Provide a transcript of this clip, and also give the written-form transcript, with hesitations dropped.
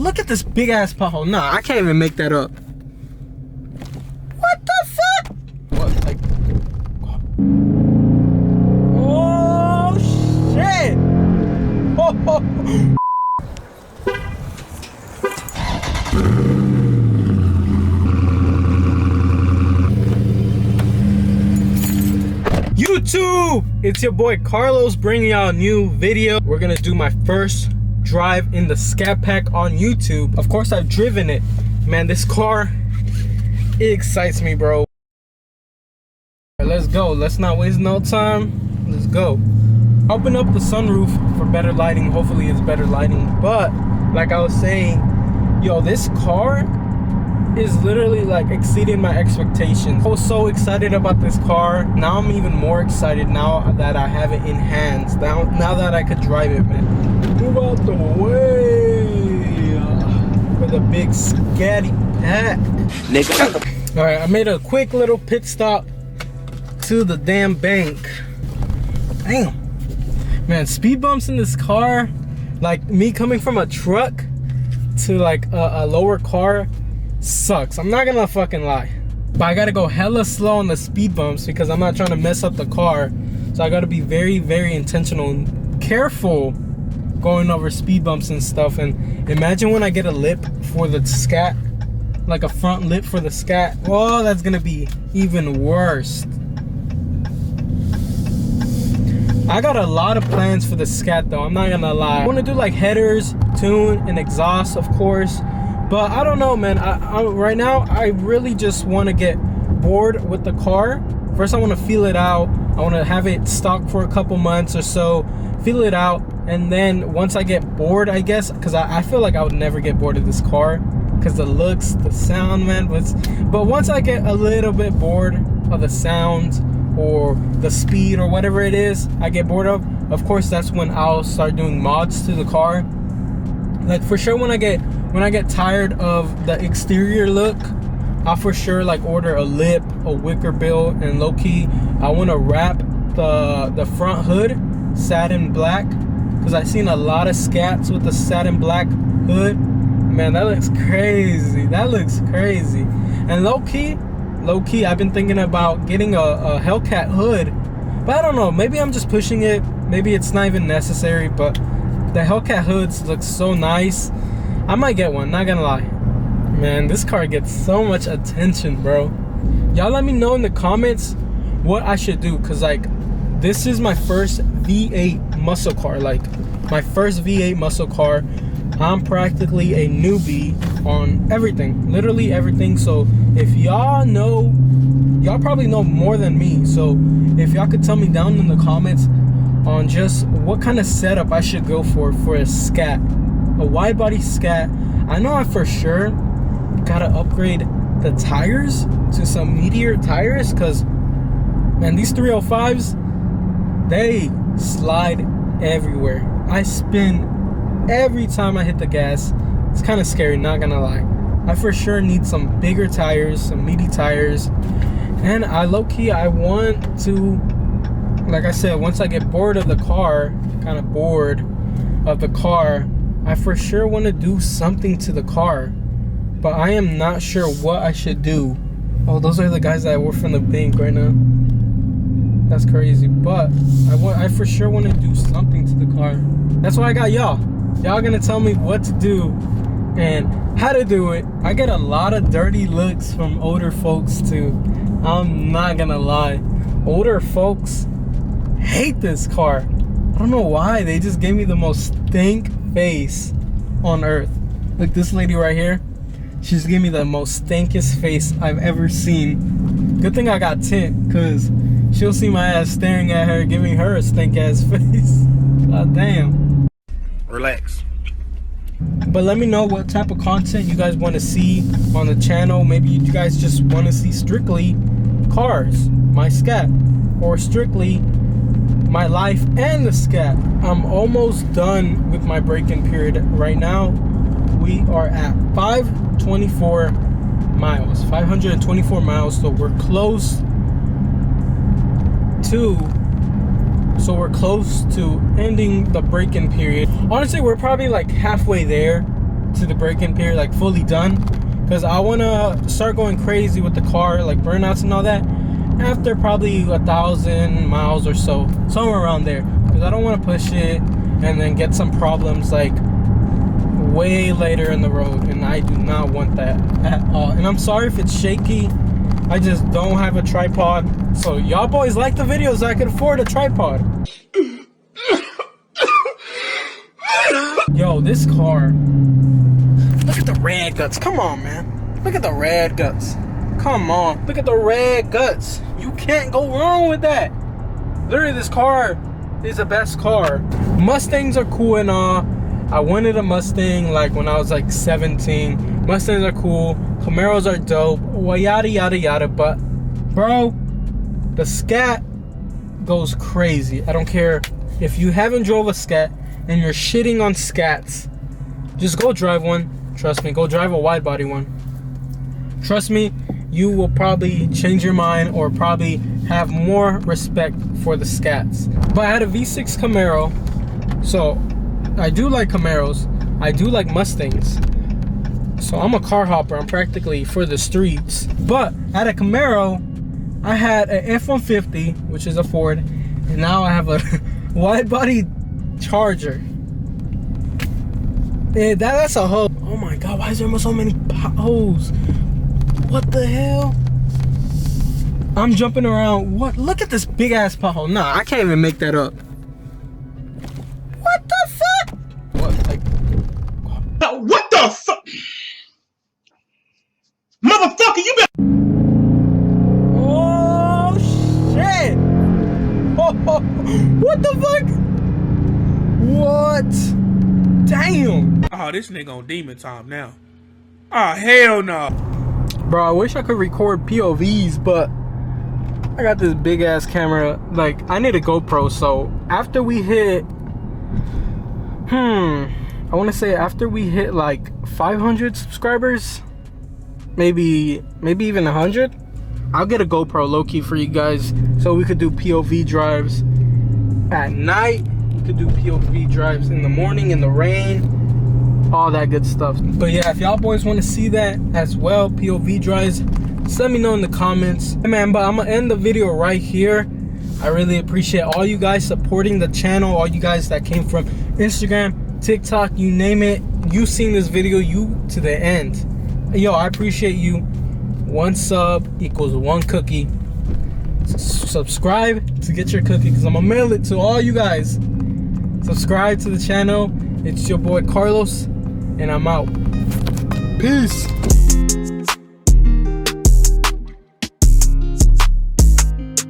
look at this big ass pothole. Nah, I can't even make that up. What the fuck? What, like? Oh shit! Oh. YouTube, it's your boy Carlos bringing y'all a new video. We're gonna do my first drive in the ScatPack on YouTube. Of course, I've driven it. Man, this car, it excites me, bro. Right, let's go. Let's not waste no time. Let's go. Open up the sunroof for better lighting. Hopefully it's better lighting. But like I was saying, yo, this car is literally like exceeding my expectations. I was so excited about this car. Now I'm even more excited now that I have it in hands. Now that I could drive it, man. Move out the way for the big ScattyPack. Nigga. All right, I made a quick little pit stop to the damn bank. Damn. Man, speed bumps in this car, like me coming from a truck to like a lower car, sucks. I'm not gonna fucking lie. But I gotta go hella slow on the speed bumps because I'm not trying to mess up the car. So I gotta be very, very intentional and careful going over speed bumps and stuff. And imagine when I get a lip for the Scat, like a front lip for the Scat. Oh, that's gonna be even worse. I got a lot of plans for the Scat though, I'm not gonna lie. I wanna do like headers, tune, and exhaust, of course. But I don't know, man. Right now, I really just wanna get bored with the car. First, I wanna feel it out. I wanna have it stock for a couple months or so, feel it out. And then once I get bored, I guess, because I feel like I would never get bored of this car because the looks, the sound, man. But once I get a little bit bored of the sound or the speed or whatever it is I get bored of course that's when I'll start doing mods to the car. Like for sure when I get tired of the exterior look, I'll for sure like order a lip, a wicker bill, and low-key I want to wrap the front hood satin black because I've seen a lot of Scats with the satin black hood. Man, that looks crazy. That looks crazy. And low-key, I've been thinking about getting a Hellcat hood, but I don't know, maybe I'm just pushing it, maybe it's not even necessary, but the Hellcat hoods look so nice. I might get one, not gonna lie. Man, this car gets so much attention, bro. Y'all let me know in the comments what I should do, because like this is my first V8 muscle car, like my first V8 muscle car. I'm practically a newbie on everything, literally everything. So if y'all know, y'all probably know more than me. So if y'all could tell me down in the comments on just what kind of setup I should go for a Scat, a wide body Scat. I know I for sure gotta upgrade the tires to some Meteor tires because, man, these 305s, they slide everywhere. I spin every time I hit the gas. It's kind of scary, not gonna lie. I for sure need some bigger tires, some meaty tires. And I low-key, I want to, like I said, once I get bored of the car, kind of bored of the car, I for sure want to do something to the car. But I am not sure what I should do. Oh, those are the guys that work from the bank right now. That's crazy. But I for sure want to do something to the car. That's why I got y'all. Y'all gonna tell me what to do and how to do it. I get a lot of dirty looks from older folks too. I'm not gonna lie. Older folks hate this car. I don't know why. They just gave me the most stink face on earth. Like this lady right here. She just gave me the most stankiest face I've ever seen. Good thing I got tint, because she'll see my ass staring at her, giving her a stink ass face. God damn. Relax. But let me know what type of content you guys want to see on the channel. Maybe you guys just want to see strictly cars, my Scat, or strictly my life and the Scat. I'm almost done with my break-in period. Right now we are at 524 miles, 524 miles. So we're close to ending the break-in period. Honestly, we're probably like halfway there to the break-in period, like fully done, because I want to start going crazy with the car, like burnouts and all that, after probably 1,000 miles or so, somewhere around there, because I don't want to push it and then get some problems like way later in the road, and I do not want that at all. And I'm sorry if it's shaky, I just don't have a tripod. So y'all boys like the videos, I can afford a tripod. Yo, this car, look at the red guts. Come on, man, look at the red guts. Come on, look at the red guts. You can't go wrong with that. Literally, this car is the best car. Mustangs are cool and all. I wanted a Mustang like when I was like 17. Mustangs are cool, Camaros are dope, well, yada yada yada. But bro, the Scat goes crazy. I don't care if you haven't drove a Scat and you're shitting on Scats, just go drive one. Trust me, go drive a wide body one. Trust me, you will probably change your mind or probably have more respect for the Scats. But I had a V6 Camaro, so I do like Camaros, I do like Mustangs, so I'm a car hopper. I'm practically for the streets. But at a Camaro, I had an F-150, which is a Ford, and now I have a wide body Charger. Yeah, that's a hoe. Oh my god, why is there so many potholes? What the hell? I'm jumping around. What? Look at this big ass pothole. Nah, I can't even make that up. What the fuck? What? Like, what the fuck? Motherfucker, you better. Oh shit! Oh, what the fuck? What? Damn! Oh, this nigga on demon time now. Oh, hell no. Bro, I wish I could record POVs, but I got this big ass camera. Like, I need a GoPro, so after we hit I want to say after we hit like 500 subscribers, maybe even 100, I'll get a GoPro low-key for you guys, so we could do POV drives at night, we could do POV drives in the morning, in the rain, all that good stuff. But yeah, if y'all boys want to see that as well, POV drives, just let me know in the comments. Hey man, but I'm gonna end the video right here. I really appreciate all you guys supporting the channel, all you guys that came from Instagram, TikTok, you name it, you seen this video, you to the end. Yo, I appreciate you. 1 sub equals 1 cookie. Subscribe to get your cookie, because I'm gonna mail it to all you guys. Subscribe to the channel. It's your boy Carlos, and I'm out. Peace.